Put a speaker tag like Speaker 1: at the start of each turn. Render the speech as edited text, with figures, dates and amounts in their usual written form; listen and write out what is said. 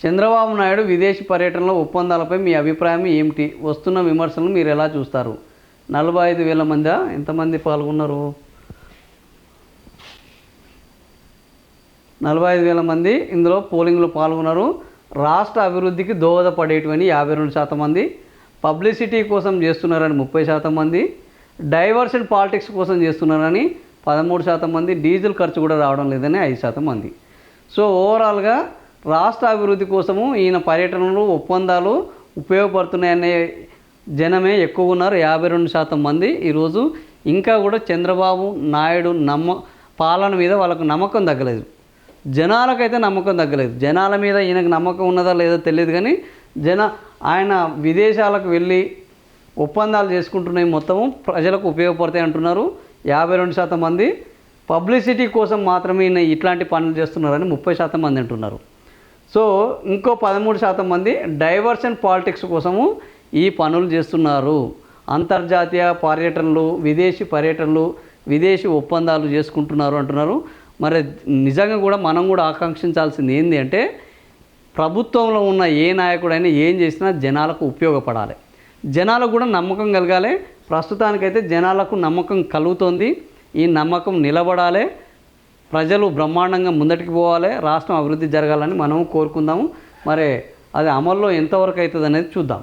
Speaker 1: చంద్రబాబు నాయుడు విదేశీ పర్యటనలో ఒప్పందాలపై మీ అభిప్రాయం ఏమిటి? వస్తున్న విమర్శలను మీరు ఎలా చూస్తారు? 45,000 మంది ఎంతమంది పాల్గొన్నారు? 45,000 మంది ఇందులో పోలింగ్లో పాల్గొన్నారు. రాష్ట్ర అభివృద్ధికి దోహదపడేటువంటి 52% మంది, పబ్లిసిటీ కోసం చేస్తున్నారని 30% మంది, డైవర్షన్ పాలిటిక్స్ కోసం చేస్తున్నారని 13% మంది, డీజిల్ ఖర్చు కూడా రావడం లేదని 5% మంది. సో ఓవరాల్గా రాష్ట్ర అభివృద్ధి కోసము ఈయన పర్యటనలు ఒప్పందాలు ఉపయోగపడుతున్నాయనే జనమే ఎక్కువ ఉన్నారు. 52% మంది ఈరోజు ఇంకా కూడా చంద్రబాబు నాయుడు పాలన మీద వాళ్ళకు నమ్మకం తగ్గలేదు. జనాలకైతే నమ్మకం తగ్గలేదు. జనాల మీద ఈయనకు నమ్మకం ఉన్నదా లేదో తెలియదు, కానీ ఆయన విదేశాలకు వెళ్ళి ఒప్పందాలు చేసుకుంటున్నాయి, మొత్తము ప్రజలకు ఉపయోగపడతాయి అంటున్నారు 52% మంది. పబ్లిసిటీ కోసం మాత్రమే ఈయన ఇట్లాంటి పనులు చేస్తున్నారని 30% మంది అంటున్నారు. సో ఇంకో 13% మంది డైవర్షన్ పాలిటిక్స్ కోసము ఈ పనులు చేస్తున్నారు. అంతర్జాతీయ పర్యటనలు, విదేశీ పర్యటనలు, విదేశీ ఒప్పందాలు చేసుకుంటున్నారు అంటున్నారు. మరి నిజంగా కూడా మనం కూడా ఆకాంక్షించాల్సింది ఏంటి అంటే, ప్రభుత్వంలో ఉన్న ఏ నాయకుడైనా ఏం చేసినా జనాలకు ఉపయోగపడాలి, జనాలకు కూడా నమ్మకం కలగాలి. ప్రస్తుతానికైతే జనాలకు నమ్మకం కలుగుతోంది. ఈ నమ్మకం నిలబడాలి, ప్రజలు బ్రహ్మాండంగా ముందటికి పోవాలి, రాష్ట్రం అభివృద్ధి జరగాలని మనం కోరుకుందాము. మరి అది అమల్లో ఎంతవరకు అవుతుంది అనేది చూద్దాం.